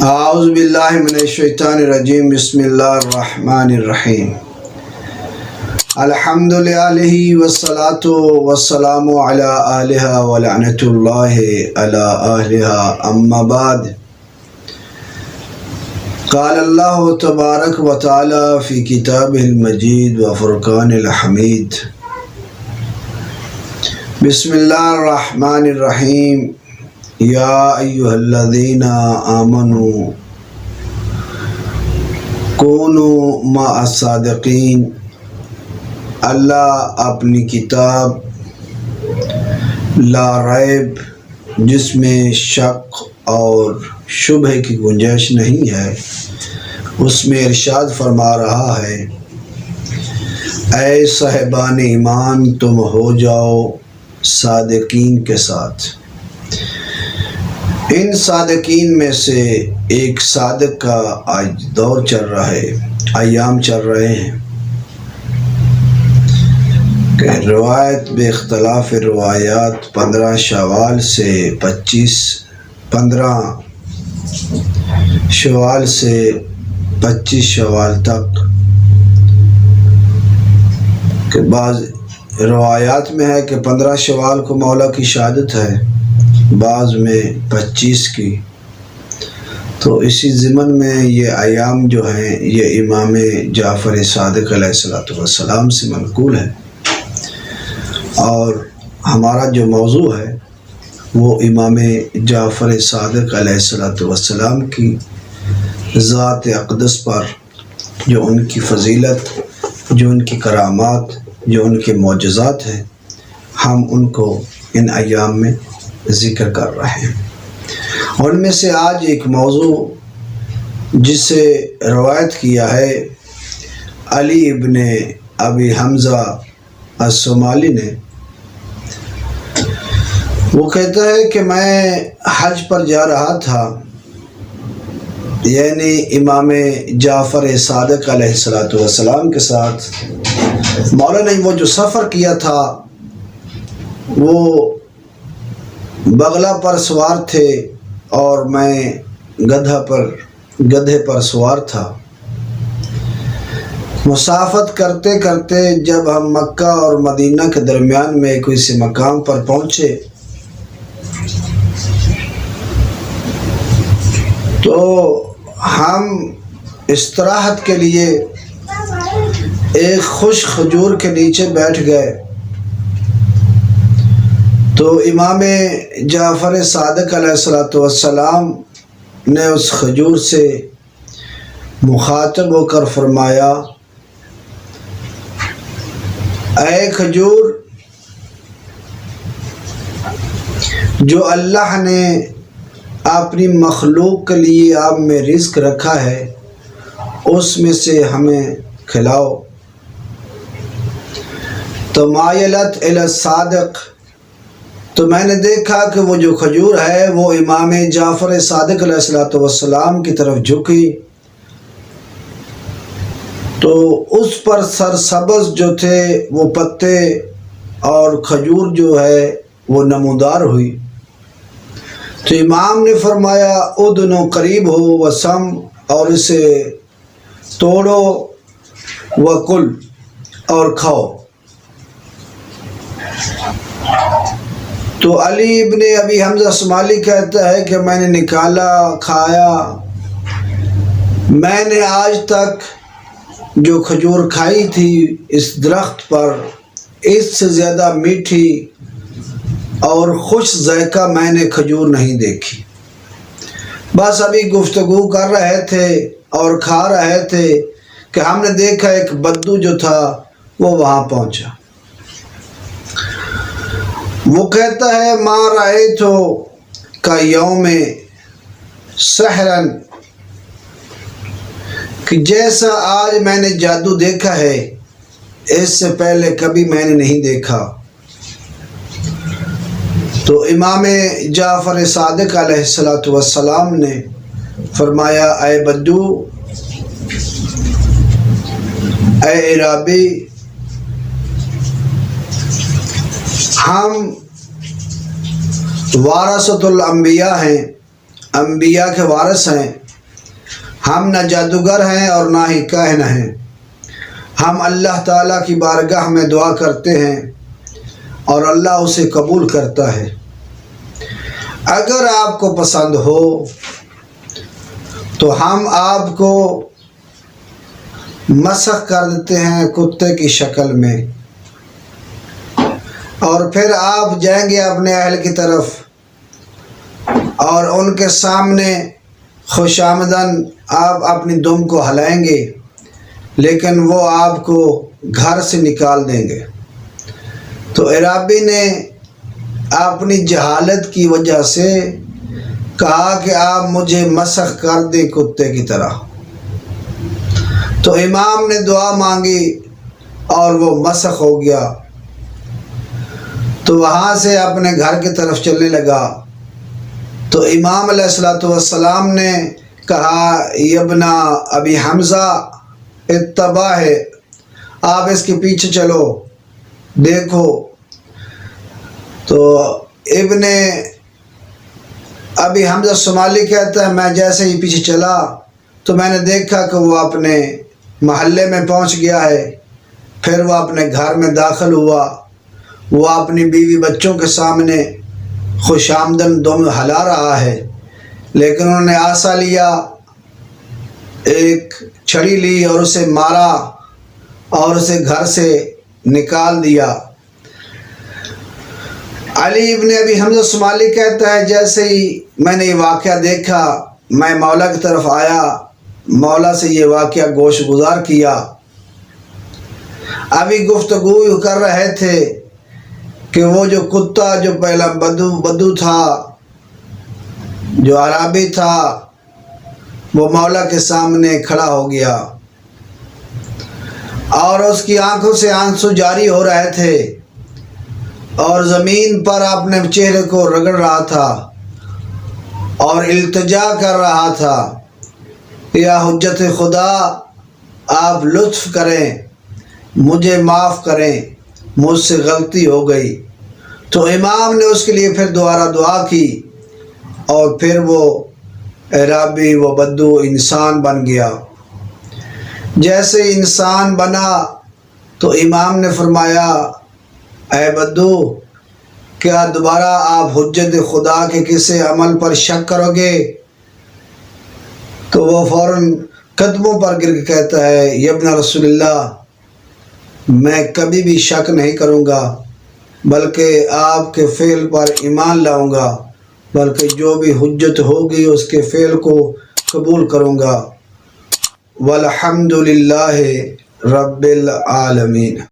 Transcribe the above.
اعوذ باللہ من الشیطان الرجیم بسم اللہ الرحمن الرحیم الحمد للہ والصلاة والسلام علی آلہ ولعنۃ اللہ علی آلہ اما بعد قال اللہ تبارک و تعالی فی کتابہ المجید و فرقان الحمید بسم اللہ الرحمن الرحیم یا ایہا الذین آمنوا کونوا مع الصادقین۔ اللہ اپنی کتاب لا ریب، جس میں شک اور شبہ کی گنجائش نہیں ہے، اس میں ارشاد فرما رہا ہے، اے صاحبان ایمان تم ہو جاؤ صادقین کے ساتھ۔ ان صادقین میں سے ایک صادق کا آج دور چل رہا ہے، ایام چل رہے ہیں کہ روایت بے اختلاف روایات 15 شوال سے 15 شوال سے 25 شوال تک، کہ بعض روایات میں ہے کہ 15 شوال کو مولا کی شہادت ہے، بعض میں 25 کی۔ تو اسی ضمن میں یہ ایام جو ہیں یہ امام جعفر صادق علیہ السلام سے منقول ہے، اور ہمارا جو موضوع ہے وہ امام جعفر صادق علیہ السلام کی ذات اقدس پر جو ان کی فضیلت، جو ان کی کرامات، جو ان کے معجزات ہیں، ہم ان کو ان ایام میں ذکر کر رہے ہیں۔ ان میں سے آج ایک موضوع جسے روایت کیا ہے علی ابن ابی حمزہ الصومالی نے، وہ کہتا ہے کہ میں حج پر جا رہا تھا، یعنی امام جعفر صادق علیہ السلام کے ساتھ۔ مولا نے وہ جو سفر کیا تھا وہ بغلہ پر سوار تھے اور میں گدھے پر سوار تھا۔ مسافت کرتے کرتے جب ہم مکہ اور مدینہ کے درمیان میں کسی مقام پر پہنچے تو ہم استراحت کے لیے ایک خشک کھجور کے نیچے بیٹھ گئے، تو امام جعفر صادق علیہ السلام نے اس کھجور سے مخاطب ہو کر فرمایا، اے کھجور، جو اللہ نے اپنی مخلوق کے لیے آپ میں رزق رکھا ہے اس میں سے ہمیں کھلاؤ۔ تو مایلت الی الصادق، تو میں نے دیکھا کہ وہ جو کھجور ہے وہ امام جعفر صادق علیہ السلام کی طرف جھکی، تو اس پر سرسبز جو تھے وہ پتے اور کھجور جو ہے وہ نمودار ہوئی۔ تو امام نے فرمایا، ادنو قریب ہو وسم، اور اسے توڑو وکل، اور کھاؤ۔ تو علی ابن ابی حمزہ الصومالی کہتا ہے کہ میں نے نکالا، کھایا۔ میں نے آج تک جو کھجور کھائی تھی اس درخت پر، اس سے زیادہ میٹھی اور خوش ذائقہ میں نے کھجور نہیں دیکھی۔ بس ابھی گفتگو کر رہے تھے اور کھا رہے تھے کہ ہم نے دیکھا ایک بدو جو تھا وہ وہاں پہنچا۔ وہ کہتا ہے، ما رأیتو کا یوم سحرن، کہ جیسا آج میں نے جادو دیکھا ہے اس سے پہلے کبھی میں نے نہیں دیکھا۔ تو امام جعفر صادق علیہ السلام نے فرمایا، اے بدو، اے عرابی، ہم وارثۃ الانبیاء ہیں، انبیاء کے وارث ہیں، ہم نہ جادوگر ہیں اور نہ ہی کاہن ہیں، ہم اللہ تعالیٰ کی بارگاہ میں دعا کرتے ہیں اور اللہ اسے قبول کرتا ہے۔ اگر آپ کو پسند ہو تو ہم آپ کو مسخ کر دیتے ہیں کتے کی شکل میں، اور پھر آپ جائیں گے اپنے اہل کی طرف اور ان کے سامنے خوش آمدن آپ اپنی دم کو ہلائیں گے، لیکن وہ آپ کو گھر سے نکال دیں گے۔ تو عرابی نے اپنی جہالت کی وجہ سے کہا کہ آپ مجھے مسخ کر دیں کتے کی طرح۔ تو امام نے دعا مانگی اور وہ مسخ ہو گیا۔ تو وہاں سے اپنے گھر کی طرف چلنے لگا۔ تو امام علیہ الصلوۃ والسلام نے کہا، ابن ابی حمزہ اتبع ہے، آپ اس کے پیچھے چلو دیکھو۔ تو ابن ابی حمزہ صومالی کہتا ہے، میں جیسے ہی پیچھے چلا تو میں نے دیکھا کہ وہ اپنے محلے میں پہنچ گیا ہے۔ پھر وہ اپنے گھر میں داخل ہوا، وہ اپنی بیوی بچوں کے سامنے خوش آمدن دم ہلا رہا ہے، لیکن انہوں نے آسا لیا، ایک چھڑی لی اور اسے مارا اور اسے گھر سے نکال دیا۔ علی ابن ابی حمزہ صومالی کہتا ہے، جیسے ہی میں نے یہ واقعہ دیکھا میں مولا کی طرف آیا، مولا سے یہ واقعہ گوش گزار کیا۔ ابھی گفتگو کر رہے تھے کہ وہ جو کتا جو پہلا بدو تھا، جو عرابی تھا، وہ مولا کے سامنے کھڑا ہو گیا اور اس کی آنکھوں سے آنسو جاری ہو رہے تھے اور زمین پر اپنے چہرے کو رگڑ رہا تھا اور التجا کر رہا تھا، یا حجت خدا آپ لطف کریں، مجھے معاف کریں، مجھ سے غلطی ہو گئی۔ تو امام نے اس کے لیے پھر دوبارہ دعا کی اور پھر وہ عرابی وہ بدو انسان بن گیا۔ جیسے انسان بنا تو امام نے فرمایا، اے بدو، کیا دوبارہ آپ حجت خدا کے کسی عمل پر شک کرو گے؟ تو وہ فوراً قدموں پر گر کے کہتا ہے، ابن رسول اللہ، میں کبھی بھی شک نہیں کروں گا، بلکہ آپ کے فعل پر ایمان لاؤں گا، بلکہ جو بھی حجت ہوگی اس کے فعل کو قبول کروں گا۔ والحمد للہ رب العالمین۔